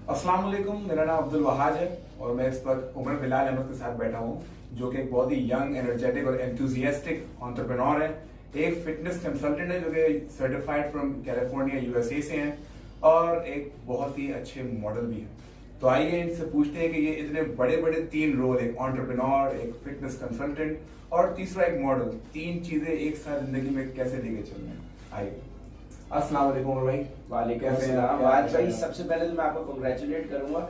अस्सलाम वालेकुम, मेरा नाम अब्दुल वहाज है और मैं इस वक्त उमर बिलाल अहमद के साथ बैठा हूँ, जो कि एक बहुत ही यंग, एनर्जेटिक और एंथुजियास्टिक एंटरप्रेन्योर है। एक फिटनेस कंसल्टेंट है जो कि सर्टिफाइड फ्रॉम कैलिफोर्निया यूएसए से हैं और एक बहुत ही अच्छे मॉडल भी हैं। तो आइए इनसे पूछते हैं कि ये इतने बड़े बड़े तीन रोल, एक एंटरप्रेन्योर, एक फिटनेस कंसल्टेंट और तीसरा एक मॉडल, तीन चीजें एक साथ जिंदगी में कैसे लेके चल रहे हैं। आइए। अस्सलाम वालेकुम उमर भाई। वालेकुम अस्सलाम। आज भाई सबसे पहले तो मैं आपको कांग्रेचुलेट करूंगा।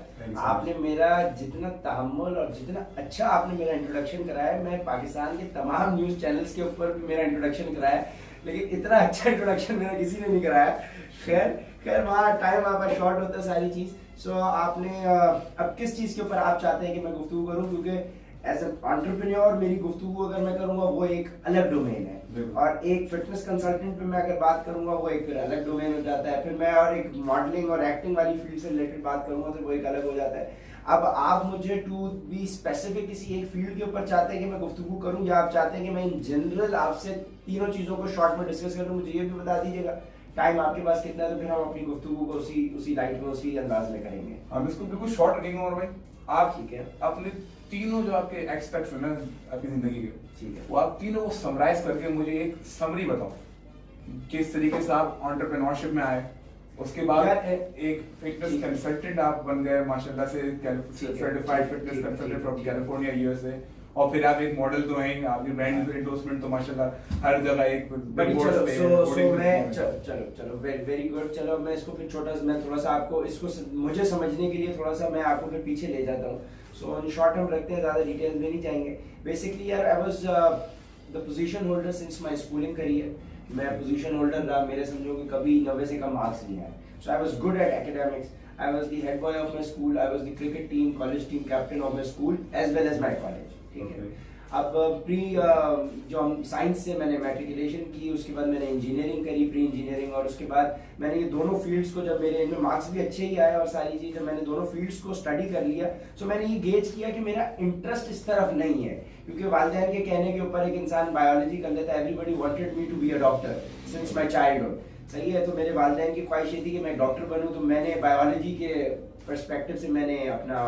आपने मेरा जितना तहम्मुल और जितना अच्छा आपने मेरा इंट्रोडक्शन कराया है, मैं पाकिस्तान के तमाम न्यूज चैनल्स के ऊपर भी मेरा इंट्रोडक्शन कराया है, लेकिन इतना अच्छा इंट्रोडक्शन मेरा किसी ने नहीं कराया। खैर वहाँ टाइम आपका शॉर्ट होता है सारी चीज। सो आपने अब किस चीज के ऊपर आप चाहते हैं कि मैं गुफ्तगू करूं, क्योंकि एज एन एंटरप्रेन्योर मेरी गुफ्तगू अगर मैं करूंगा वो एक अलग डोमेन है, और एक फिटनेस कंसल्टेंट पे मैं अगर बात करूंगा वो एक अलग डोमेन हो जाता है। फिर मैं और एक मॉडलिंग और एक्टिंग वाली फील्ड से रिलेटेड बात करूंगा तो वो एक अलग हो जाता है। अब आप मुझे टू बी स्पेसिफिक किसी एक फील्ड के ऊपर चाहते हैं कि मैं गुफ्तगू करूं, या आप चाहते हैं कि मैं इन जनरल आपसे तीनों चीजों को शॉर्ट में डिस्कस करूं, मुझे ये भी बता दीजिएगा। टाइम आपके पास कितना है, तो फिर हम अपनी गुफ्तगू को उसी लाइट में, उसी अंदाज में करेंगे। हम इसको बिल्कुल शॉर्ट रखेंगे और भाई आप ठीक है, अपने तीनों जो आपके एक्सपेक्ट्स हैं ना आपकी जिंदगी के, ठीक है, वो आप तीनों को समराइज करके मुझे एक समरी बताओ, किस तरीके से आप एंटरप्रेन्योरशिप में आए, उसके बाद एक फिटनेस कंसल्टेंट आप बन गए माशाल्लाह से, certified fitness consultant from California USA, और फिर आप एक मॉडल तो हैं, आपकी ब्रांड एंडोर्समेंट तो माशाल्लाह हर जगह एक चलो वेरी गुड। चलो मैं इसको फिर मैं थोड़ा सा आपको इसको मुझे समझने के लिए थोड़ा सा मैं आपको फिर पीछे ले जाता हूँ। सो इन शॉर्ट हम रखते हैं, ज्यादा डिटेल में नहीं जाएंगे। बेसिकली यार आई was the position holder since my schooling career. मैं पोजीशन होल्डर रहा, मेरे समझो कि कभी 90 से कम मार्क्स नहीं आए। So I was good at academics, I was the head boy of my school, I was the cricket team, college team captain of my school as well as my college. ठीक है। अब जो हम science से मैंने matriculation की, उसके बाद मैंने इंजीनियरिंग करी, प्री इंजीनियरिंग, और उसके बाद मैंने ये दोनों फील्ड्स को, जब मेरे इनमें मार्क्स भी अच्छे ही आए और सारी चीज़, मैंने दोनों फील्ड्स को स्टडी कर लिया। सो मैंने ये गेज किया कि मेरा इंटरेस्ट इस तरफ नहीं है, क्योंकि वालिदैन के कहने के ऊपर एक इंसान बायोलॉजी कर लेता है। Everybody wanted me to be a doctor since my childhood, सही है। तो मेरे वालिदैन की ख्वाहिश ये थी कि मैं डॉक्टर बनूं, तो मैंने बायोलॉजी के पर्सपेक्टिव से मैंने अपना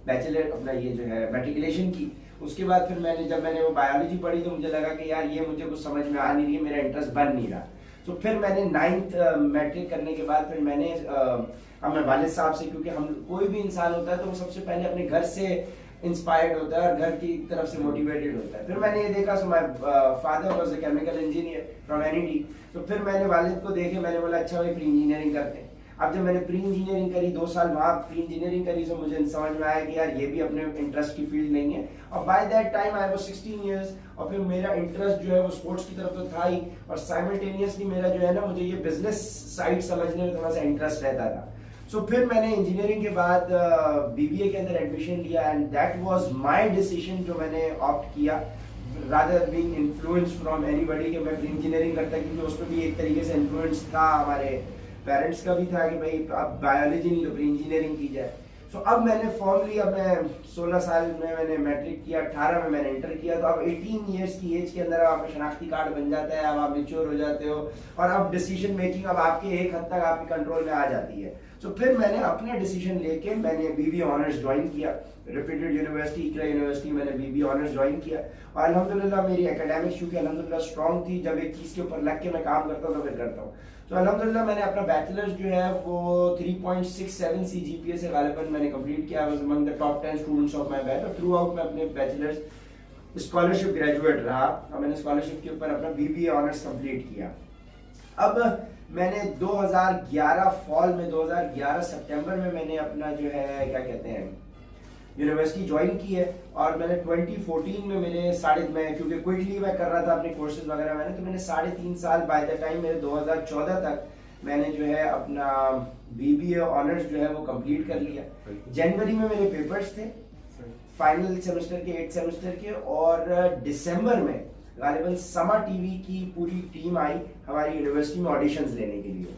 बैचलर, अपना ये जो है मैट्रिकुलेशन की। उसके बाद फिर जब मैंने वो बायोलॉजी पढ़ी तो मुझे लगा कि यार ये मुझे कुछ समझ में आ नहीं रही है, मेरा इंटरेस्ट बन नहीं रहा। तो फिर मैंने 9th मैट्रिक करने के बाद फिर मैंने अब मैं वालिद साहब से, क्योंकि हम कोई भी इंसान होता है तो वो सबसे पहले अपने घर से इंस्पायर्ड होता है और घर की तरफ से मोटिवेटेड होता है। फिर मैंने ये देखा, so my father was a chemical engineer from NET. तो फिर मैंने वालिद को देखे, मैंने बोला अच्छा भाई प्री इंजीनियरिंग करते हैं। अब जब मैंने प्री इंजीनियरिंग करी, 2 साल वहाँ प्री इंजीनियरिंग करी, तो मुझे समझ में आया कि यार ये भी अपने इंटरेस्ट की फील्ड नहीं है। और by that time I was 16 years, और फिर मेरा इंटरेस्ट जो है वो स्पोर्ट्स की तरफ तो था ही, और साइमल्टेनियसली मेरा जो है ना, मुझे ये बिजनेस साइड समझने में थोड़ा सा इंटरेस्ट रहता था। सो फिर मैंने इंजीनियरिंग के बाद बीबीए के अंदर एडमिशन लिया, and that was my decision जो मैंने ऑप्ट किया, rather being influenced from anybody कि मैं प्री इंजीनियरिंग करता, क्योंकि उसमें भी एक तरीके से इन्फ्लुएंस था, हमारे पेरेंट्स का भी था कि भाई अब बायोलॉजी नहीं तो प्री इंजीनियरिंग की जाए। सो अब मैंने फॉर्मली, अब मैं 16 साल में मैंने मैट्रिक किया, 18 में मैंने इंटर किया, तो अब 18 इयर्स की एज के अंदर आपका शनाख्ती कार्ड बन जाता है, अब आप मेच्योर हो जाते हो, और अब डिसीजन मेकिंग अब आपके एक हद तक आपके कंट्रोल में आ जाती है। सो फिर मैंने अपना डिसीजन लेके मैंने बीबीए ऑनर्स ज्वाइन किया, रेप्यूटेड यूनिवर्सिटी इकरा यूनिवर्सिटी, मैंने बीबीए ऑनर्स ज्वाइन किया, और अल्हम्दुलिल्लाह मेरी एकेडमिक्स क्योंकि अल्हम्दुलिल्लाह स्ट्रॉन्ग थी, जब एक चीज़ के ऊपर लग के मैं काम करता हूँ तो फिर करता हूँ। तो अल्हम्दुलिल्लाह मैंने अपना बैचलर्स जो है वो 3.67 CGPA से गालिबन मैंने कंप्लीट किया। I was among the top 10 students of my batch, और थ्रू आउट मैं अपने बैचलर्स स्कॉलरशिप ग्रेजुएट रहा, और मैंने स्कॉलरशिप के ऊपर अपना बीबीए ऑनर्स कंप्लीट किया। अब मैंने 2011 फॉल में, 2011 सितंबर में मैंने अपना जो है क्या कहते हैं यूनिवर्सिटी ज्वाइन की है, और मैंने 2014 में मैं क्योंकि क्विकली मैं कर रहा था अपने कोर्सेज वगैरह, तो मैंने 3.5 साल बाय द टाइम मेरे 2014 तक मैंने जो है अपना बीबीए ऑनर्स जो है वो कंप्लीट कर लिया। जनवरी में मेरे पेपर्स थे फाइनल सेमेस्टर के, 8 सेमेस्टर के, और दिसंबर में गालिबन समा टीवी की पूरी टीम आई हमारी यूनिवर्सिटी में ऑडिशंस लेने के लिए।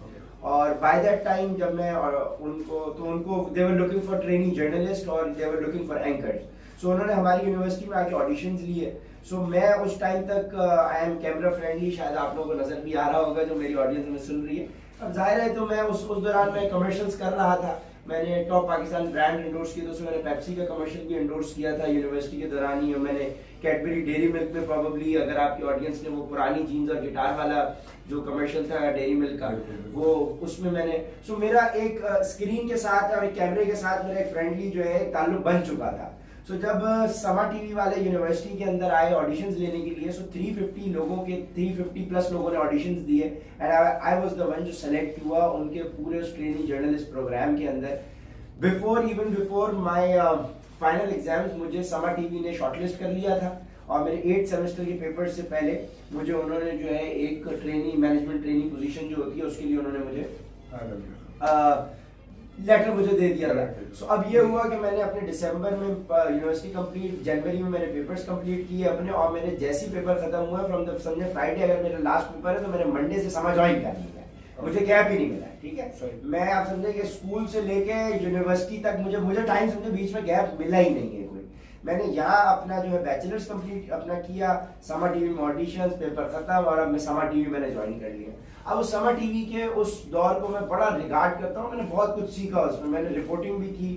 और बाय दैट टाइम जब मैं उनको they were looking for training journalist और they were looking for anchors. So उन्होंने हमारी यूनिवर्सिटी में आके ऑडिशंस लिए। सो मैं उस टाइम तक आई एम कैमरा फ्रेंडली, शायद आप लोगों को नजर भी आ रहा होगा जो मेरी ऑडियंस में सुन रही है। अब जाहिर है तो मैं उस दौरान मैं कमर्शियल्स कर रहा था, मैंने टॉप पाकिस्तान ब्रांड इंडोर्स किया, तो उसमें मैंने पेप्सी का कमर्शियल भी इंडोर्स किया था यूनिवर्सिटी के दौरान ही, और मैंने कैडबरी डेयरी मिल्क में, प्रोबेबली अगर आपकी ऑडियंस ने वो पुरानी जीन्स और गिटार वाला जो कमर्शियल था डेयरी मिल्क का, वो उसमें मैंने, सो मेरा एक स्क्रीन के साथ और एक कैमरे के साथ मेरा एक फ्रेंडली जो है ताल्लुक बन चुका था। सो जब समा टीवी वाले यूनिवर्सिटी के अंदर आए ऑडिशंस लेने के लिए, सो 350 लोगों के 350 प्लस लोगों ने ऑडिशंस दिए, and I was the one जो सेलेक्ट हुआ उनके पूरे ट्रेनिंग जर्नलिस्ट प्रोग्राम के अंदर। बिफोर माय फाइनल एग्जाम्स मुझे समा टीवी ने शॉर्टलिस्ट कर लिया था, और मेरे 8th सेमेस्टर के पेपर से पहले मुझे उन्होंने जो है एक मैनेजमेंट ट्रेनिंग पोजीशन जो होती है उसके लिए उन्होंने मुझे लेटर मुझे दे दिया था। सो अब ये हुआ कि मैंने अपने दिसंबर में यूनिवर्सिटी कंप्लीट, जनवरी में मैंने पेपर्स कंप्लीट किए अपने, और मैंने जैसे ही पेपर खत्म हुआ फ्रॉम द समझे फ्राइडे अगर मेरा लास्ट पेपर है तो मैंने मंडे से समा ज्वाइन कर लिया, मुझे गैप ही नहीं मिला, ठीक है। मैं आप समझे कि स्कूल से लेके यूनिवर्सिटी तक मुझे टाइम समझे बीच में गैप मिला ही नहीं है कोई। मैंने यहाँ अपना जो है बैचलर्स कंप्लीट अपना किया, समा टीवी में ऑडिशंस, पेपर खत्म, और अब मैं समा टीवी मैंने ज्वाइन कर लिया। अब उस समा टीवी के उस दौर को मैं बड़ा रिगार्ड करता हूँ, मैंने बहुत कुछ सीखा उसमें। मैंने रिपोर्टिंग भी की,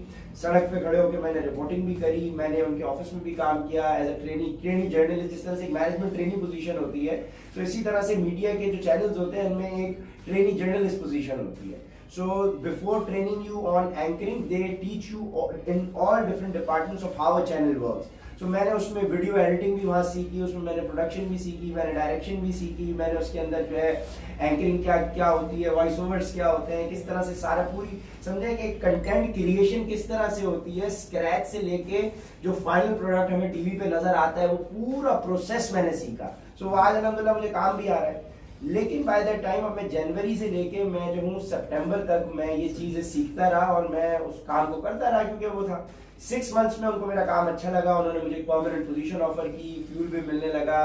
सड़क पे खड़े होकर मैंने रिपोर्टिंग भी करी, मैंने उनके ऑफिस में भी काम किया एज अ ट्रेनिंग जर्नलिस्ट। जिस तरह से एक मैनेजमेंट ट्रेनिंग पोजीशन होती है, तो इसी तरह से मीडिया के जो चैनल्स होते हैं उनमें एक ट्रेनिंग जर्नलिस्ट पोजीशन होती है। So before training you on anchoring, they teach you in all different departments of how a channel works. So मैंने उसमें वीडियो एडिटिंग भी वहाँ सीखी, उसमें मैंने प्रोडक्शन भी सीखी, मैंने डायरेक्शन भी सीखी, मैंने उसके अंदर जो है एंकरिंग क्या होती है, वॉइस ओवर्स क्या होते हैं, किस तरह से सारा पूरी समझे कि कंटेंट क्रिएशन किस तरह से होती है, स्क्रैच से लेके जो फाइनल प्रोडक्ट हमें टीवी पे नजर आता है, वो पूरा प्रोसेस मैंने सीखा। सो आज अल्हम्दुलिल्लाह मुझे काम भी आ रहा है। लेकिन बाय दैट टाइम अब मैं जनवरी से लेके मैं जो हूँ सितंबर तक मैं ये चीजें सीखता रहा और मैं उस काम को करता रहा, क्योंकि वो था 6 मंथ्स में उनको मेरा काम अच्छा लगा, उन्होंने मुझे परमानेंट पोजीशन ऑफर की, फ्यूल भी मिलने लगा,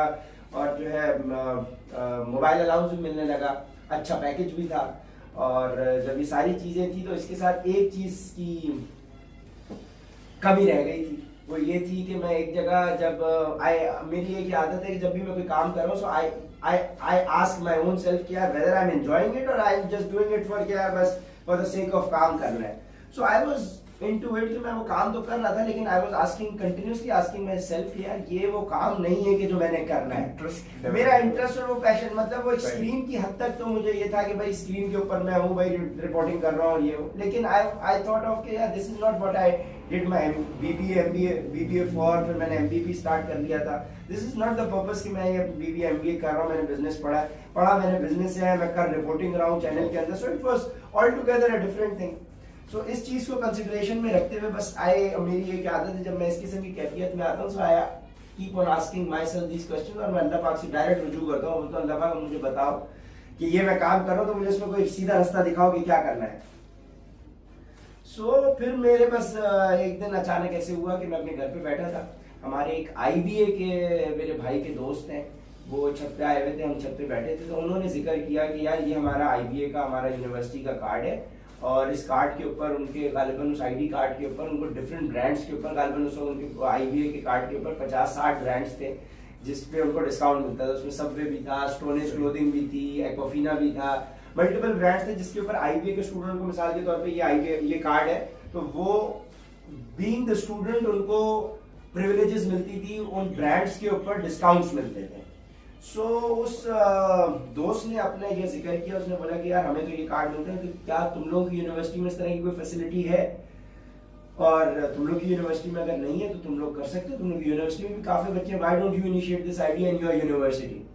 और जो है मोबाइल अलाउंस भी मिलने लगा, अच्छा पैकेज भी था। और जब ये सारी चीजें थी तो इसके साथ एक चीज की कमी रह गई थी, वो ये थी कि मैं एक जगह जब मेरी एक आदत है कि जब भी मैं कोई काम कर रहा हूँ, सो I ask my own self कि यार whether I'm enjoying it or I'm just doing it for क्या बस for the sake of काम करना है। So I was into it, तो मैं वो काम तो कर रहा था, लेकिन I was continuously asking myself कि यार ये वो काम नहीं है कि जो मैंने करना है। मेरा इंटरेस्ट और वो पैशन, मतलब वो स्क्रीन की हद तक तो मुझे ये था कि भाई स्क्रीन के ऊपर मैं हूँ, भाई रिपोर्टिंग कर रहा हूँ ये वो, लेकिन I thought of कि यार this is not what I did my BBA for, फिर मैंने MBA स्टार्ट कर लिया था। This is not the purpose कि मैं ये BBA MBA कर रहा हूँ, मैंने बिजनेस पढ़ा मैंने बिजनेस है, मैं कर रिपोर्टिंग रहा हूँ चैनल के अंदर। So it was all together a different thing. So इस चीज को कंसिडरेशन में रखते हुए बस मेरी एक आदत है, जब मैं इस किस्म की कैफियत में आता हूँ, so I keep on asking my self this question, और मैं अल्लाह पाक से डायरेक्ट रुजू करता हूँ, बोलता हूँ अल्लाह पाक मुझे बताओ कि ये मैं काम कर रहा हूँ, तो मुझे इसमें कोई सीधा रास्ता दिखाओ कि क्या करना है। सो फिर मेरे पास एक दिन अचानक ऐसे हुआ कि मैं अपने घर पे बैठा था, हमारे एक IBA के मेरे भाई के दोस्त हैं, वो छत पे आए हुए थे, हम छत पे बैठे थे, तो उन्होंने जिक्र किया कि यार ये हमारा IBA का, हमारा यूनिवर्सिटी का कार्ड है, और इस कार्ड के ऊपर उनके गालिबन उस ID कार्ड के ऊपर उनको डिफरेंट ब्रांड्स के ऊपर गालिबन उनके IBA के कार्ड के ऊपर 50-60 ब्रांड्स थे जिसपे उनको डिस्काउंट मिलता था। उसमें सबवे भी था, स्टोनेज क्लोथिंग भी थी, एक्वाफिना भी था, मल्टीपल ब्रांड्स थे जिसके ऊपर IBA के स्टूडेंट को मिसाल के तौर पे ये कार्ड है, तो वो बीइंग द स्टूडेंट उनको प्रिविलेजेस मिलती थी, उन ब्रांड्स के ऊपर डिस्काउंट्स मिलते थे। सो उस दोस्त ने अपने ये जिक्र किया, उसने बोला कि यार हमें तो ये कार्ड मिलते हैं, तो क्या तुम लोगों की यूनिवर्सिटी में इस तरह की कोई फैसिलिटी है, और तुम लोग की यूनिवर्सिटी में अगर नहीं है तो तुम लोग कर सकते हो, तुम लोग की यूनिवर्सिटी में भी काफी बच्चे हैं, why don't you initiate this idea in your university.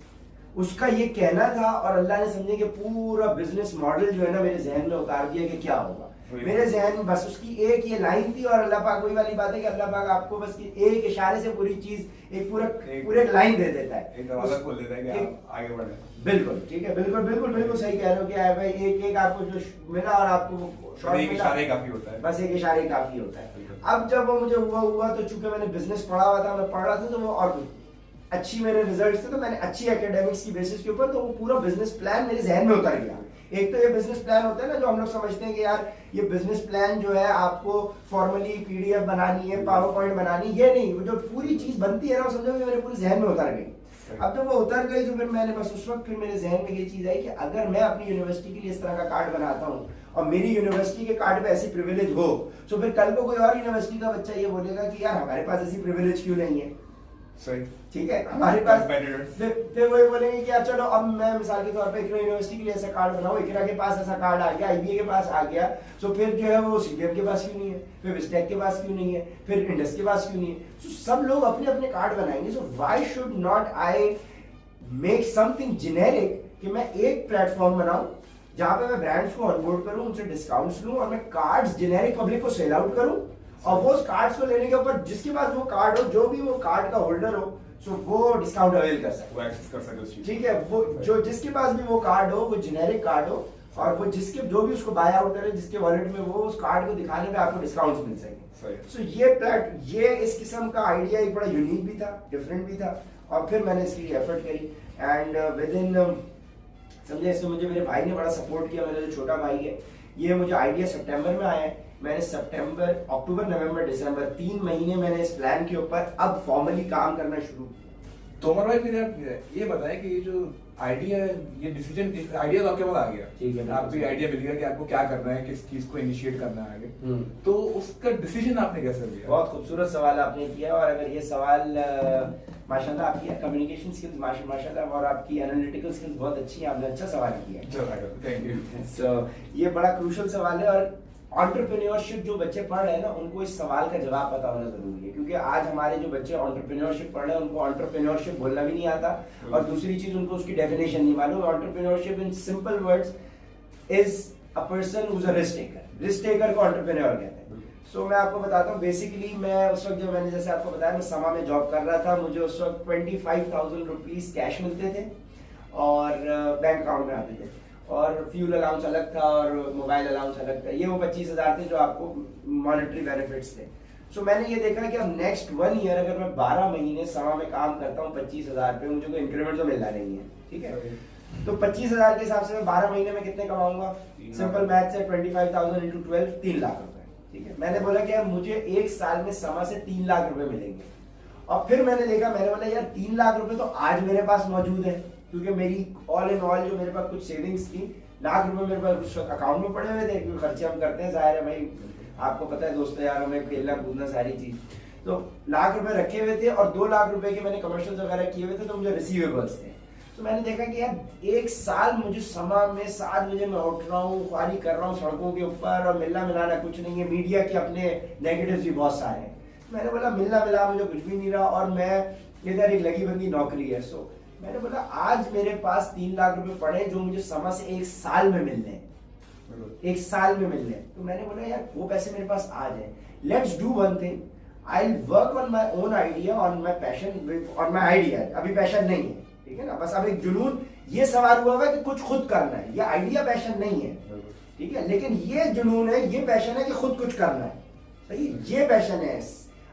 उसका ये कहना था, और अल्लाह ने समझे कि पूरा बिजनेस मॉडल जो है ना मेरे जहन में उतार दिया कि क्या होगा। मेरे जहन में बस उसकी एक ये लाइन थी, और अल्लाह पाक वही वाली बात है कि अल्लाह पाक आपको बस एक इशारे से पूरी चीज एक पूरे लाइन दे देता है, एक दरवाजा खोल देता है कि आप आगे बढ़े। बिल्कुल ठीक है, बिल्कुल सही कह रहे हो कि भाई एक आपको जो मिला और आपको शॉर्ट एक इशारे काफी होता है, बस एक इशारे काफी होता है। अब जब वो मुझे हुआ तो चूंकि मैंने बिजनेस पढ़ा हुआ था, मैं पढ़ रहा था, तो वो और अच्छी मेरे रिजल्ट्स थे, तो मैंने अच्छी एकेडमिक्स की बेसिस के ऊपर तो वो पूरा बिजनेस प्लान मेरे जहन में उतर गया। एक तो ये बिजनेस प्लान होता है ना जो हम लोग समझते हैं कि यार ये बिजनेस प्लान जो है आपको फॉर्मली PDF बनानी है, पावर पॉइंट बनानी, ये नहीं, वो जो पूरी चीज बनती है ना, समझो मेरे पूरे जहन में उतर गई। अब जब वो उतर गई तो फिर मैंने बस उस वक्त फिर मेरे जहन में ये चीज आई कि अगर मैं अपनी यूनिवर्सिटी के लिए इस तरह का कार्ड बनाता हूँ और मेरी यूनिवर्सिटी के कार्ड पे ऐसी प्रिविलेज हो, तो फिर कल को कोई और यूनिवर्सिटी का बच्चा ये बोलेगा कि यार हमारे पास ऐसी प्रिविलेज क्यों नहीं है। सही, ठीक है, हमारे पास Competitors. फिर वही बोलेंगे कि यार चलो अब मैं मिसाल के तौर पे इकरा यूनिवर्सिटी के लिए ऐसा कार्ड बनाऊं, इकरा के पास ऐसा कार्ड आ गया, आईबीए के पास आ गया, तो फिर जो है वो सीबीएम के पास क्यों नहीं है, फिर विस्टेक के पास क्यों नहीं है, फिर इंडस के पास क्यों नहीं है। तो सब लोग अपने अपने कार्ड बनाएंगे, so why should not I make something generic कि मैं एक प्लेटफॉर्म बनाऊं जहां पे मैं ब्रांड्स को ऑनबोर्ड करूं, उनसे डिस्काउंट्स लूं और मैं कार्ड्स जेनेरिक पब्लिक को सेल आउट करूं, और वो कार्ड्स को लेने के ऊपर जिसके पास वो कार्ड हो, जो भी वो कार्ड का होल्डर हो, सो वो डिस्काउंट अवेल कर सकते, वो एक्सेस कर सके उस चीज। ठीक है, वो जो जिसके पास भी वो कार्ड हो, वो जेनेरिक कार्ड हो, और वो जिसके जो भी उसको बाय आउट करे, जिसके वॉलेट में वो उस कार्ड को दिखाने पे आपको डिस्काउंट्स मिल सके। सो ये इस किस्म का आइडिया एक बड़ा यूनिक भी था, डिफरेंट भी था, और फिर मैंने इसके लिए एफर्ट करी एंड विद इन समझे इसमें मुझे मेरे भाई ने बड़ा सपोर्ट किया। मेरा जो छोटा भाई है, ये मुझे आइडिया सितंबर में आया है, मैंने सितंबर, अक्टूबर, नवंबर, दिसंबर 3 महीने मैंने इस प्लान के ऊपर अब फॉर्मली काम करना शुरू किया। तोमर भाई फिर आप ये बताएं कि ये जो आइडिया, ये डिसीजन आइडिया तो आपके पास आ गया, ठीक है, आपको ये आइडिया मिल गया कि आपको क्या करना है, किस चीज को इनिशिएट करना है आगे, तो उसका डिसीजन आपने कैसे लिया? बहुत खूबसूरत सवाल आपने किया, और अगर ये सवाल माशाल्लाह आपकी कम्युनिकेशन स्किल्स माशाल्लाह और आपकी एनालिटिकल स्किल्स बहुत अच्छी है, आपने अच्छा सवाल किया, थैंक यू। सो ये बड़ा क्रूशियल सवाल है, और एंटरप्रेन्योरशिप जो बच्चे पढ़ रहे हैं ना, उनको इस सवाल का जवाब पता होना जरूरी है, क्योंकि आज हमारे जो बच्चे एंटरप्रेन्योरशिप पढ़ रहे हैं उनको एंटरप्रेन्योरशिप बोलना भी नहीं आता, और दूसरी चीज उनको उसकी डेफिनेशन नहीं मालूम। Entrepreneurship in simple words is a person who is a risk taker, risk taker को एंटरप्रेन्योर कहते हैं। सो मैं आपको बताता हूँ, बेसिकली मैं उस वक्त जब मैंने जैसे आपको बताया मैं समा में जॉब कर रहा था, मुझे उस वक्त 25,000 रुपीज कैश मिलते थे और बैंक अकाउंट में आते थे, और फ्यूल अलाउंस अलग था और मोबाइल अलाउंस अलग था, ये वो 25,000 थे जो आपको मॉनेटरी बेनिफिट्स थे। सो मैंने ये देखा कि अब नेक्स्ट 1 ईयर अगर मैं 12 महीने समा में काम करता हूँ 25,000 पे, मुझे कोई इंक्रीमेंट तो मिलना नहीं है, ठीक है, तो 25,000 के हिसाब से मैं 12 महीने में कितने कमाऊंगा, सिंपल मैथ से 25,000 इंटू 12 3 लाख रुपए, ठीक है। मैंने बोला कि मुझे 1 साल में समा से 3 लाख रुपए मिलेंगे, और फिर मैंने देखा, मैंने बोला यार 3 लाख रुपए तो आज मेरे पास मौजूद है, क्योंकि मेरी ऑल इन ऑल जो मेरे पास कुछ सेविंग्स थी, लाख रुपए मेरे पास कुछ अकाउंट में पड़े हुए थे, क्योंकि खर्चे हम करते हैं, जाहिर है भाई, आपको पता है दोस्तों यार, हमें खेलना कूदना सारी चीज, तो लाख रुपए रखे हुए थे और 2 लाख रुपए के मैंने कमर्शियल वगैरह किए हुए थे, तो मुझे रिसीवेबल्स थे। तो मैंने देखा कि यार 1 साल मुझे समा में 7 बजे मैं उठ रहा हूँ, ख्वारी कर रहा हूँ सड़कों के ऊपर, और मिलना मिलाना कुछ नहीं है, मीडिया के अपने नेगेटिव्स भी बहुत सारे हैं। मैंने बोला मिलना मिला मुझे कुछ भी नहीं रहा, और मैं इधर एक लगी बंदी नौकरी है। सो मैंने बोला आज मेरे पास 3 लाख रुपए पड़े जो मुझे समा से 1 साल में मिलने, 1 साल में मिलने, तो मैंने बोला यार वो पैसे मेरे पास आ जाए, let's do one thing, I will work on my own idea, on my passion, on my idea. अभी पैशन नहीं है, ठीक है ना, बस अब एक जुनून ये सवार हुआ है कि कुछ खुद करना है, ये आइडिया पैशन नहीं है, ठीक है, लेकिन ये जुनून है, ये पैशन है कि खुद कुछ करना है, सही, ये पैशन है।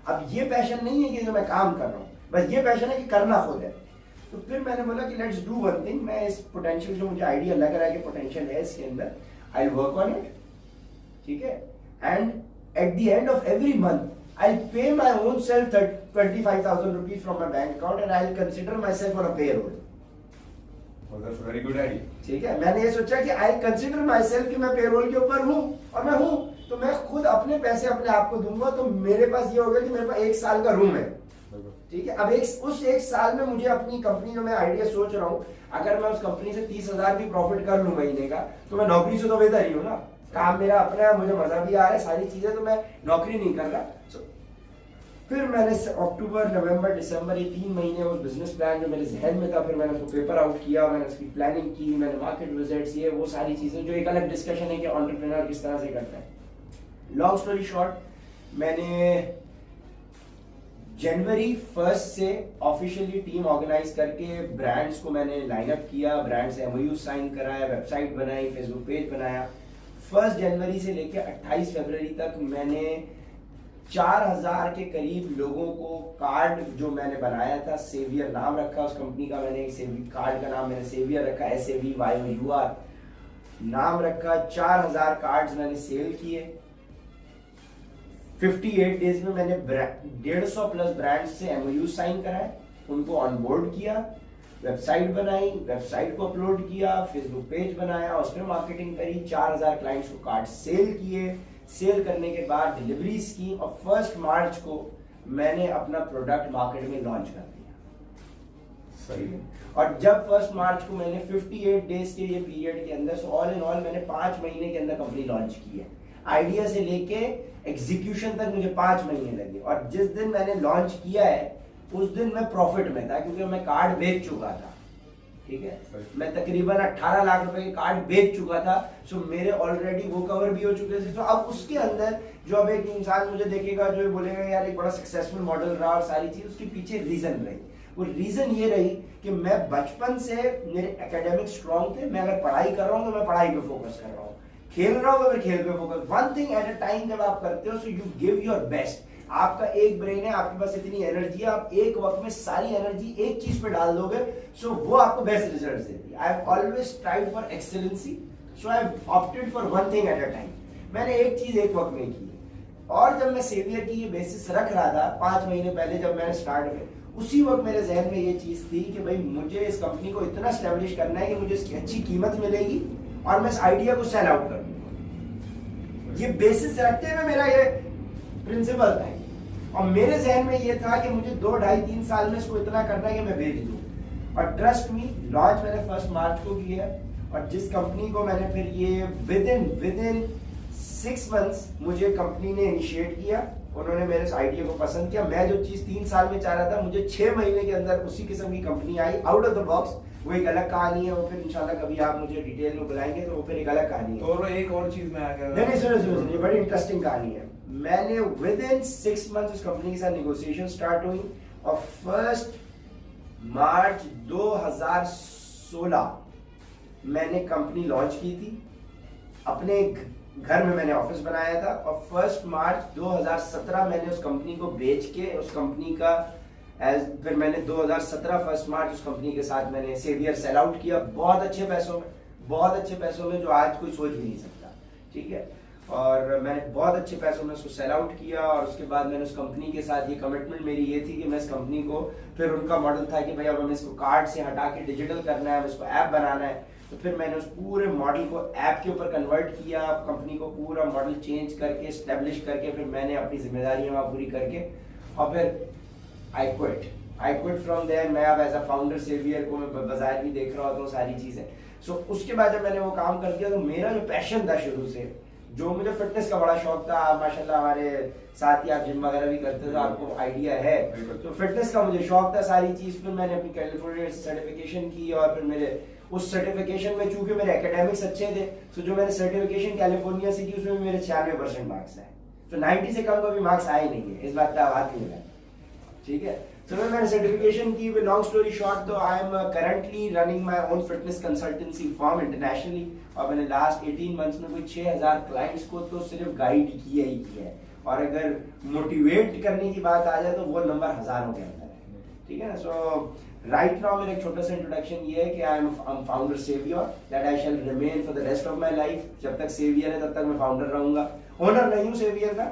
अब ये पैशन नहीं है कि जो मैं काम कर रहा हूँ, बस ये पैशन है कि करना खुद है। तो फिर मैंने बोला कि लेट्स डू वन थिंग, मैं इस पोटेंशियल जो मुझे आइडिया लग रहा है कि पोटेंशियल है इसके अंदर, I will work on it, ठीक है, and at the end of every month I pay my own self 25,000 rupees from my bank account and I will consider my self on a payroll. That's very good idea, ठीक है, मैंने ये सोचा कि I consider my self कि मैं payroll के ऊपर हूं, और मैं हूं तो मैं खुद अपने पैसे अपने आप को दूंगा, तो मेरे पास ये होगा कि मेरे पास 1 साल का रूम है, ठीक है। अब उस 1 साल में मुझे अपनी कंपनी जो मैं आइडिया सोच रहा हूँ, अगर मैं उस कंपनी से 30,000 भी प्रॉफिट कर लूं महीने का, तो मैं नौकरी से तो बेहतर ही हूँ ना, काम मेरा अपना है, मुझे मजा भी आ रहा है, सारी चीजें, तो मैं नौकरी नहीं कर रहा। फिर मैंने अक्टूबर, नवंबर, दिसंबर, ये 3 महीने उस बिजनेस प्लान जो मेरे जहन में था, फिर मैंने उसको पेपर आउट किया, मैंने उसकी प्लानिंग की, मैंने मार्केट विजिट्स, ये वो सारी चीजें, जो एक अलग डिस्कशन है कि एंटरप्रेन्योर किस तरह से करता है। लॉन्ग स्टोरी शॉर्ट, मैंने जनवरी 1 से ऑफिशियली टीम ऑर्गेनाइज करके ब्रांड्स को मैंने लाइन अप किया, ब्रांड से एमओयू साइन कराया, वेबसाइट बनाई, फेसबुक पेज बनाया। 1 जनवरी से लेकर 28 फरवरी तक मैंने 4,000 के करीब लोगों को कार्ड जो मैंने बनाया था, सेवियर नाम रखा उस कंपनी का, मैंने कार्ड का नाम मैंने सेवियर रखा, SAVYOUR नाम रखा। 4,000 कार्ड्स मैंने सेल किए। 58 डेज में मैंने 150 प्लस ब्रांड से एमओयू साइन कराए, उनको ऑनबोर्ड किया, वेबसाइट बनाई, वेबसाइट को अपलोड किया, फेसबुक पेज बनाया, उस पर मार्केटिंग करी, 4000 क्लाइंट्स को कार्ड सेल किए, सेल करने के बाद डिलीवरीज की, और 1 मार्च को मैंने अपना प्रोडक्ट मार्केट में लॉन्च कर दिया। सही है। और जब 1 मार्च को मैंने 58 डेज के ये पीरियड के अंदर, ऑल इन ऑल मैंने 5 महीने के अंदर कंपनी लॉन्च की है। आइडिया से लेके एग्जीक्यूशन तक मुझे 5 महीने लगे, और जिस दिन मैंने लॉन्च किया है उस दिन मैं प्रॉफिट में था, क्योंकि मैं कार्ड बेच चुका था। ठीक है, मैं तकरीबन 18 लाख रुपए के कार्ड बेच चुका था। सो मेरे ऑलरेडी वो कवर भी हो चुके थे। तो अब उसके अंदर जो अब एक इंसान मुझे देखेगा जो बोलेगा यार एक बड़ा सक्सेसफुल मॉडल रहा और सारी चीज, उसके पीछे रीजन रही। वो रीजन ये रही कि मैं बचपन से, मेरे एकेडमिक स्ट्रॉन्ग थे, मैं अगर पढ़ाई कर रहा हूँ तो मैं पढ़ाई पे फोकस कर रहा हूँ, खेल रहा हूँ तो मैं खेल पे focus. One thing at a time जब आप करते हो, so you give your best. आपका एक ब्रेन है, आपके पास इतनी एनर्जी है, आप एक वक्त में सारी एनर्जी एक चीज पे डाल दोगे, सो वो आपको बेस्ट रिजल्ट देती है। I have always tried for excellency, so I have opted for one thing at a time. मैंने एक चीज एक वक्त में की। और जब मैं सेवियर की ये बेसिस रख रहा था 5 महीने पहले जब मैंने स्टार्ट किया, उसी वक्त मेरे जहन में ये चीज थी कि भाई मुझे इस कंपनी को इतना स्टैब्लिश करना है कि मुझे इसकी अच्छी कीमत मिलेगी और मैं इस आइडिया को सेल आउट करूंगा। ये बेसिस रखते हुए मेरा ये प्रिंसिपल था, और मेरे जहन में ये था कि मुझे 2, 2.5, 3 साल में इसको इतना करना है कि मैं बेच दूं। और ट्रस्ट मी, लॉन्च मैंने 1 मार्च को किया, और जिस कंपनी को मैंने फिर ये विद इन 6 मंथ्स मुझे कंपनी ने इनिशिएट किया, उन्होंने मेरे इस आइडिया को पसंद किया। मैं जो चीज 3 साल में चाह रहा था, मुझे 6 महीने के अंदर उसी किस्म की company I, out of the box. वो एक अलग कहानी है, वो फिर इंशाल्लाह कभी आप मुझे डिटेल में बुलाएंगे तो वो फिर एक अलग कहानी है। तो एक और चीज में आ गया। नहीं, सुनो, बड़ी इंटरेस्टिंग कहानी है। मैंने विद इन 6 मंथ्स उस कंपनी के साथ नेगोशिएशन स्टार्ट हुई, और 1 मार्च 2016 मैंने कंपनी लॉन्च की थी। अपने घर में मैंने ऑफिस बनाया था, और 1 मार्च 2017 मैंने उस कंपनी को बेच के उस कंपनी का फिर मैंने 2017 1 मार्च उस कंपनी के साथ मैंने सेवियर सेल आउट किया, बहुत अच्छे पैसों में जो आज कोई सोच भी नहीं सकता। ठीक है, और मैंने बहुत अच्छे पैसों में उसको सेल आउट किया, और उसके बाद मैंने उस कंपनी के साथ ये कमिटमेंट मेरी ये थी कि मैं इस कंपनी को, फिर उनका मॉडल था कि भाई अब हमें इसको कार्ड से हटा के डिजिटल करना है, हमें इसको ऐप बनाना है। तो फिर मैंने उस पूरे मॉडल को ऐप के ऊपर कन्वर्ट किया, कंपनी को पूरा मॉडल चेंज करके एस्टेब्लिश करके फिर मैंने अपनी जिम्मेदारियां वहाँ पूरी करके, और फिर आई क्विट फ्रॉम देयर। मैं अब एज अ फाउंडर सेवियर को मैं बाजार भी देख रहा होता हूँ, सारी चीजें। सो उसके बाद जब मैंने वो काम कर दिया, तो मेरा जो पैशन था शुरू से, जो मुझे फिटनेस का बड़ा शौक था, माशाल्लाह हमारे साथ ही आप जिम वगैरह भी करते थे तो आपको आइडिया है, तो फिटनेस का मुझे शौक था सारी चीज। फिर मैंने अपनी कैलिफोर्निया सर्टिफिकेशन की, और फिर मेरे उस सर्टिफिकेशन में चूंकि मेरे एकेडमिक्स अच्छे थे, तो जो मैंने सर्टिफिकेशन कैलिफोर्निया से की उसमें भी मेरे 96% मार्क्स आए। तो 90 से कम कभी मार्क्स आए नहीं है, इस बात का बात नहीं है। ठीक है, तो मैंने सर्टिफिकेशन की। लॉन्ग स्टोरी शॉर्ट, तो I am currently running my own fitness consultancy firm internationally, और मैंने लास्ट 18 मंथ्स में कोई 6000 क्लाइंट्स को तो सिर्फ गाइड किया ही किया है, और अगर मोटिवेट करने की बात आ जाए तो वो नंबर हजारों के अंदर है। ठीक है ना, सो राइट नाउ मेरा एक छोटा सा इंट्रोडक्शन ये है कि I am founder saviour, that I shall remain for the rest of my life. जब तक सेवियर है तब तक मैं फाउंडर रहूंगा। ओनर नहीं हूँ सेवियर का,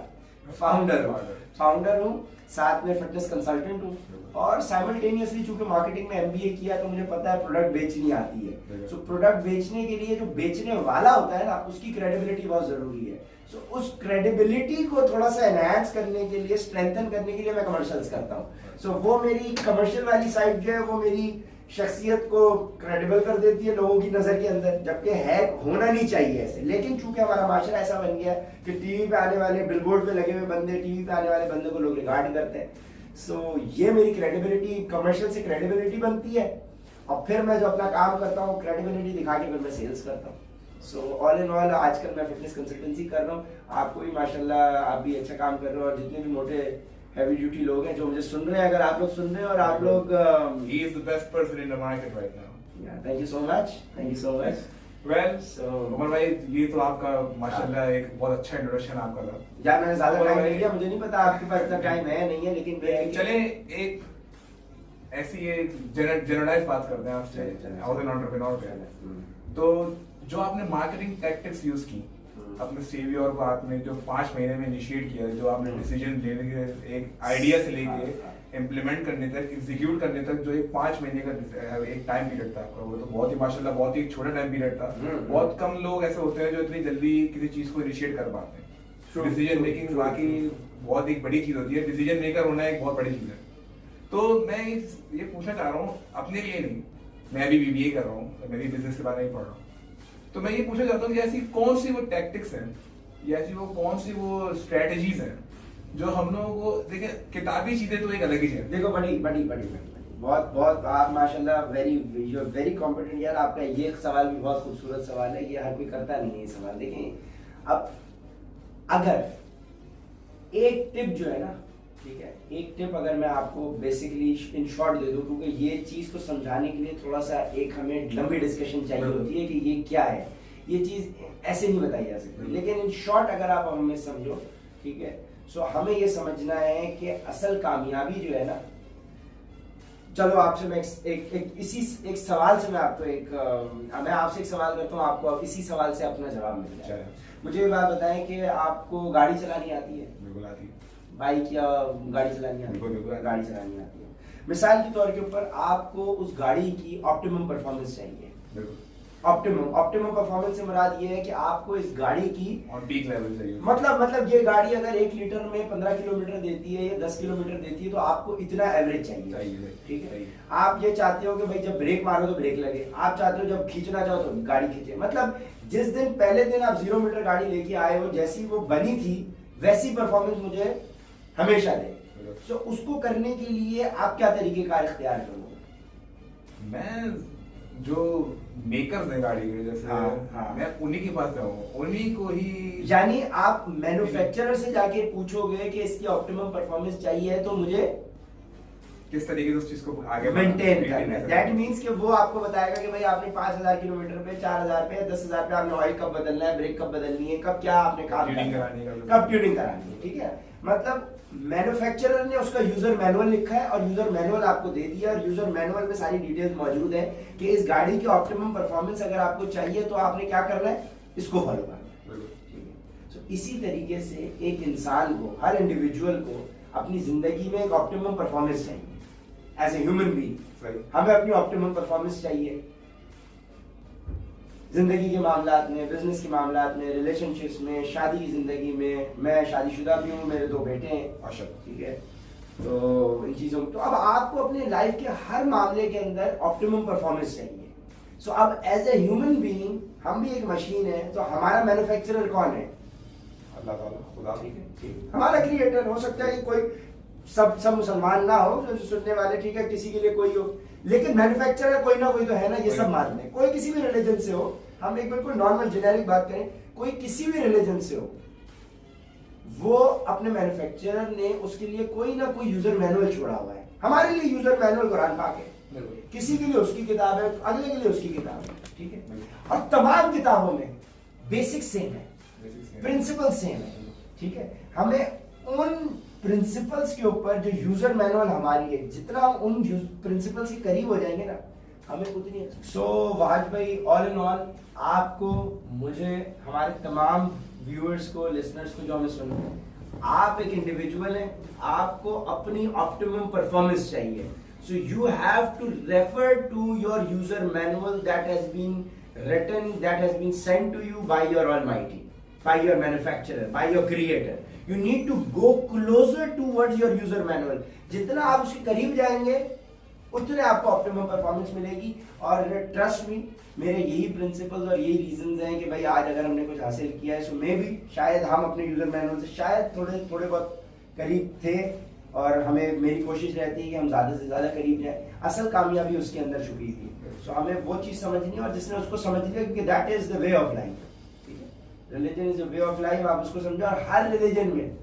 फाउंडर हूँ, साथ में फिटनेस कंसल्टेंट हूँ, और साइमल्टेनियसली चूंकि मार्केटिंग में एमबीए किया तो मुझे पता है प्रोडक्ट बेचनी आती है। सो प्रोडक्ट बेचने के लिए जो बेचने वाला होता है ना, उसकी क्रेडिबिलिटी बहुत जरूरी है। सो उस क्रेडिबिलिटी को थोड़ा सा एनहांस करने के लिए, स्ट्रेंथन करने के लिए मैं कमर्शियल्स करता हूँ। सो वो मेरी कमर्शियल वाली साइड जो है वो मेरी शख्सियत को क्रेडिबल कर देती है लोगों की नजर के अंदर, जबकि है होना नहीं चाहिए ऐसे। लेकिन चूंकि हमारा माशरा ऐसा बन गया कि टीवी पे आने वाले, बिलबोर्ड पे लगे हुए बंदे, टीवी पे आने वाले बंदे को लोग रिगार्ड करते हैं। सो ये मेरी क्रेडिबिलिटी, कमर्शियल से क्रेडिबिलिटी बनती है, और फिर मैं जो अपना काम करता हूँ क्रेडिबिलिटी दिखा के फिर मैं सेल्स करता हूँ। सो ऑल इन ऑल आजकल मैं फिटनेस कंसल्टेंसी कर रहा हूँ। आपको भी माशाल्लाह, आप भी अच्छा काम कर रहे हो, और जितने भी मोटे हैवी ड्यूटी लोग हैं जो मुझे सुन रहे हैं, अगर आप लोग सुन रहे हैं और आप लोग he is the best person in the market right now. Yeah, thank you so much. Well, So Umar भाई, ये तो आपका माशाल्लाह एक बहुत अच्छा इंट्रोडक्शन आपका था। यार मैंने ज्यादा टाइम नहीं लिया, मुझे नहीं पता आपके पास इतना टाइम है नहीं है, लेकिन चले एक ऐसी एक जनरलाइज बात करते हैं आपसे, एज एन एंटरप्रेन्योर पे। तो जो आपने मार्केटिंग टैक्टिक्स यूज की अपने सेवियर को, आपने जो 5 महीने में इनिशिएट किया, जो आपने डिसीजन लेने के एक आइडिया से लेके इम्प्लीमेंट करने तक, एग्जीक्यूट करने तक जो एक 5 महीने का एक टाइम पीरियड था आपका, वो तो बहुत ही माशाल्लाह बहुत ही छोटा टाइम पीरियड था। बहुत कम लोग ऐसे होते हैं जो इतनी जल्दी किसी चीज को इनिशिएट कर पाते हैं। डिसीजन मेकिंग बाकी बहुत एक बड़ी चीज होती है, डिसीजन मेकर होना एक बहुत बड़ी चीज है। तो मैं ये पूछना चाह रहा हूँ अपने लिए नहीं, मैं अभी बीबीए कर रहा हूँ, मैं भी बिजनेस के बारे में पढ़ रहा हूँ, तो मैं ये पूछना चाहता हूँ कि ऐसी कौन सी वो टैक्टिक्स हैं या ऐसी वो कौन सी वो स्ट्रेटजीज हैं जो हम लोगों को, देखिए किताबी चीजें तो एक अलग ही है। देखो बड़ी बड़ी बड़ी बहुत बहुत आप माशाल्लाह यू आर वेरी कॉम्पिटेंट यार। आपका ये सवाल भी बहुत खूबसूरत सवाल है, ये हर कोई करता नहीं है ये सवाल। देखिए अब अगर एक टिप जो है ना, ठीक है, एक टिप अगर मैं आपको बेसिकली इन शॉर्ट दे दूं, क्योंकि ये चीज को समझाने के लिए थोड़ा सा एक हमें लंबी डिस्कशन चाहिए होती है कि ये क्या है, ये चीज ऐसे नहीं बताई जा सकती। लेकिन इन शॉर्ट अगर आप हमें समझो, ठीक है, सो हमें ये समझना है कि असल कामयाबी जो है ना, चलो आपसे मैं एक सवाल से मैं आपको मैं आपसे एक सवाल करता हूँ, आपको इसी सवाल से अपना जवाब मिल जाए। मुझे ये बात बताएं कि आपको गाड़ी चलानी आती है? बिल्कुल आती है। बाइक या गाड़ी चलानी आती है? गाड़ी चलानी आती है। मिसाल के तौर के ऊपर आपको उस गाड़ी की ऑप्टिमम परफॉर्मेंस चाहिए। ऑप्टिमम परफॉर्मेंस से मुराद ये है कि आपको इस गाड़ी की ऑन पीक लेवल चाहिए। मतलब ये गाड़ी अगर 1 लीटर में 15 किलोमीटर देती है या 10 किलोमीटर देती है तो आपको इतना एवरेज चाहिए, ठीक है। आप ये चाहते हो कि भाई जब ब्रेक मारो तो ब्रेक लगे, आप चाहते हो जब खींचना चाहो तो गाड़ी खींचे। मतलब जिस दिन पहले दिन आप 0 मीटर गाड़ी लेके आए हो, जैसी वो बनी थी वैसी परफॉर्मेंस मुझे हमेशा दे। तो उसको करने के लिए आप क्या तरीकेकार इख्तियार करोगे? मैं जो मेकर्स हैं गाड़ी के, जैसे मैं उन्हीं के पास जाऊँ, उन्हीं को ही, यानी आप मैन्युफैक्चरर से जाके पूछोगे कि इसकी ऑप्टिमम परफॉर्मेंस चाहिए तो मुझे किस तरीके से उस चीज को आगे मेंटेन करना है। दैट मींस कि वो आपको बताएगा कि भाई आपने 5000 किलोमीटर पे, 4000 पे, 10000 पे आपने ऑयल कब बदलना है, ब्रेक कब बदलनी है, कब क्या आपने काम कब ट्यूनिंग करानी है, ठीक है। मतलब मैन्युफैक्चरर ने उसका यूजर मैनुअल लिखा है और यूजर मैनुअल आपको दे दिया, और यूजर मैनुअल में सारी डिटेल्स मौजूद है कि इस गाड़ी की ऑप्टिमम परफॉर्मेंस अगर आपको चाहिए तो आपने क्या करना है, इसको फॉलो करना है, ठीक है। तो इसी तरीके से एक इंसान को, हर इंडिविजुअल को अपनी जिंदगी में एक ऑप्टिमम परफॉर्मेंस चाहिए। एज ए ह्यूमन बीइंग हमें अपनी ऑप्टिमम परफॉर्मेंस चाहिए जिंदगी के मामलात में, बिजनेस के मामलात में, रिलेशनशिप्स में, शादी की जिंदगी में। मैं शादीशुदा भी हूँ, मेरे 2 बेटे हैं, ठीक है। तो इन चीजों तो अब आपको अपने लाइफ के हर मामले के अंदर ऑप्टिमम परफॉर्मेंस चाहिए। सो अब एज ए ह्यूमन बीइंग हम भी एक मशीन है, तो हमारा मैन्युफैक्चरर कौन है? अल्लाह ताला, खुदा, ठीक है। हमारा क्रिएटर हो सकता है कि कोई सब मुसलमान ना हो जो सुनने वाले, ठीक है, किसी के लिए कोई हो, लेकिन मैन्युफैक्चरर कोई ना कोई तो है ना, ये सब मानते हैं। कोई किसी भी रिलीजन से हो, हम एक बिल्कुल नॉर्मल जेनेरिक बात करें, कोई किसी भी रिलीजन से हो, वो अपने मैन्युफैक्चरर ने उसके लिए कोई ना कोई यूजर मैनुअल छोड़ा हुआ है। हमारे लिए यूजर मैनुअल कुरान पाक है, किसी के लिए उसकी किताब है, अगले के लिए उसकी किताब है, ठीक है। और तमाम किताबों में बेसिक सेम है, प्रिंसिपल सेम है, ठीक है। हमें उन प्रिंसिपल्स के ऊपर जो यूजर मैनुअल हमारी है, जितना हम उन प्रिंसिपल्स के करीब हो जाएंगे ना, हमें उतनी अच्छी। सो वाज भाई, ऑल इन ऑल आपको, मुझे, हमारे तमाम व्यूअर्स को, लिसनर्स को जो हमें सुन रहे हैं, आप एक इंडिविजुअल हैं, आपको अपनी ऑप्टिमम परफॉर्मेंस चाहिए। So you have to refer to your user manual that has been written, that has been sent to you by your Almighty, by your manufacturer, by your creator. You need to go closer towards your user manual. जितना आप उसके करीब जाएंगे उतने आपको optimum performance मिलेगी। और trust me, मेरे यही प्रिंसिपल्स और यही रीजंस हैं कि भाई आज अगर हमने कुछ हासिल किया है, सो मे भी शायद हम अपने यूजर मैनुअल से शायद थोड़े बहुत करीब थे, और हमें, मेरी कोशिश रहती है कि हम ज़्यादा से ज़्यादा करीब जाए। असल कामयाबी उसके अंदर छुपी थी। सो हमें वो चीज़ समझनी है, और जिसने उसको समझ लिया, क्योंकि that is the way of life, ठीक है। Religion is the way of life, आप उसको समझो। और हर रिलीजन में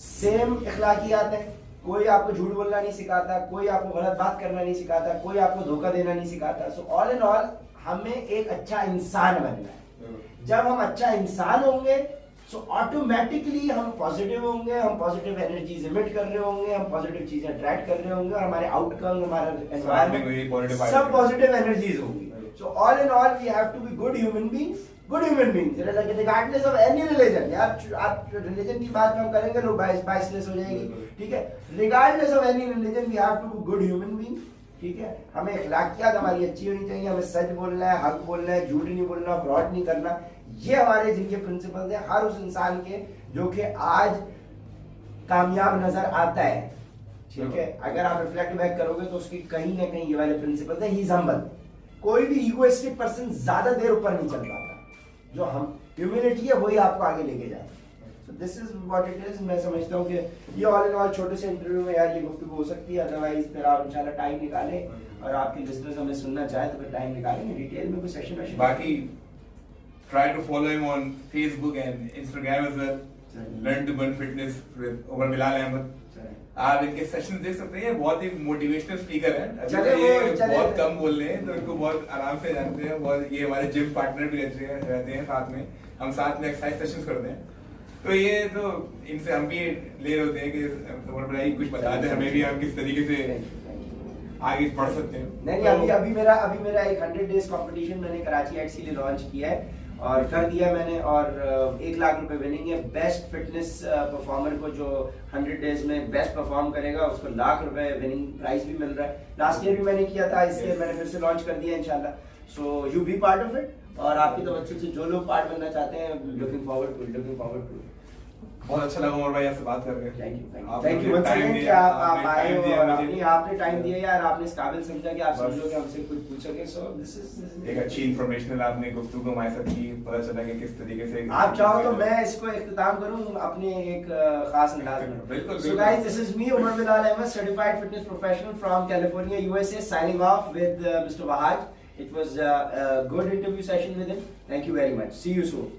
सेम इखलाकियात है, कोई आपको झूठ बोलना नहीं सिखाता, कोई आपको गलत बात करना नहीं सिखाता, कोई आपको धोखा देना नहीं सिखाता। सो ऑल इन ऑल हमें एक अच्छा इंसान बनना है। जब हम अच्छा इंसान होंगे, सो ऑटोमेटिकली हम पॉजिटिव होंगे, हम पॉजिटिव एनर्जीज इमिट कर रहे होंगे, हम पॉजिटिव चीजें अट्रैक्ट कर रहे होंगे, और हमारे आउटकम, हमारा एनवायरनमेंट सब पॉजिटिव एनर्जीज होंगी। So all in all we have to be good human beings, good human being, regardless of any religion. यार आप रिलीजन की बात हम करेंगे लोग बाइसलेस हो जाएगी, ठीक है। Regardless of any religion we have to be good human being, ठीक है। हमें अखलाकियात हमारी अच्छी होनी चाहिए, हमें सच बोलना है, हक बोलना है, झूठ नहीं बोलना, फ्रॉड नहीं करना। ये हमारे जिनके प्रिंसिपल्स हैं हर उस इंसान के जो कि आज कामयाब नजर आता है, ठीक है। अगर आप रिफ्लेक्ट बैक करोगे तो उसकी कहीं ना कहीं ये वाले प्रिंसिपल्स हैं। He is humble. कोई भी ईगोइस्टिक पर्सन ज्यादा देर ऊपर नहीं चल पाता। जो हम ह्यूमिलिटी है वही आपको आगे लेके जाता है। So this is what it is. मैं समझता हूँ कि ये ऑल इन ऑल छोटे से इंटरव्यू में यार ये गुफ्तगू हो सकती है। अदरवाइज फिर आप इंशाल्लाह टाइम निकालें और आपके लिसनर्स हमें सुनना चाहे तो फिर टाइम निकालेंगे डिटेल में कोई सेशन वेशन। बाकी try to follow him on Facebook and Instagram as well. Learn to burn fitness with Umar Bilal Ahmed. आप इनके सेशन देख सकते हैं। बहुत ही मोटिवेशनल स्पीकर है। अभी ये बहुत कम बोल रहे हैं तो इनको बहुत आराम से जानते हैं। बहुत ये हमारे जिम पार्टनर भी रहते हैं साथ में। हम साथ में एक्सरसाइज सेशंस करते हैं। तो ये तो इनसे हम भी ले रहे होते हैं कि उमर भाई कुछ बता दें हमें भी, हम किस तरीके से आगे बढ़ सकते हैं। नहीं, अभी मेरा एक 100 डेज कंपटीशन मैंने कराची एटसी लिए लॉन्च किया है और कर दिया मैंने, और 1 लाख रुपए विनिंग है। बेस्ट फिटनेस परफॉर्मर को जो 100 डेज में बेस्ट परफॉर्म करेगा उसको 1 लाख रुपए विनिंग प्राइज भी मिल रहा है। लास्ट ईयर भी मैंने किया था, इस ईयर मैंने फिर से लॉन्च कर दिया इंशाल्लाह। So you be part of it, और आपकी तवज्जो से जो लोग पार्ट बनना चाहते हैं, लुकिंग फॉरवर्ड टू। बहुत अच्छा लगा उमर भाई आपसे बात करके। थैंक यू कि आप आए हो और आपने टाइम दिया यार। आपने इस काबिल समझा कि आप समझो कि हमसे कुछ पूछोगे। सो दिस इज एक अच्छी इंफॉर्मेशनल आपने गुफ्तगू हमारे साथ की। पता चला कि किस तरीके से आप चाहो तो मैं इसको इख्तिताम करूं अपने एक खास अंदाज में। बिल्कुल। So guys, this is me Umar Bilal Ahmed, certified fitness professional from California USA, signing off with mister Wahaj. It was a good interview session with him. Thank you very much. See you soon.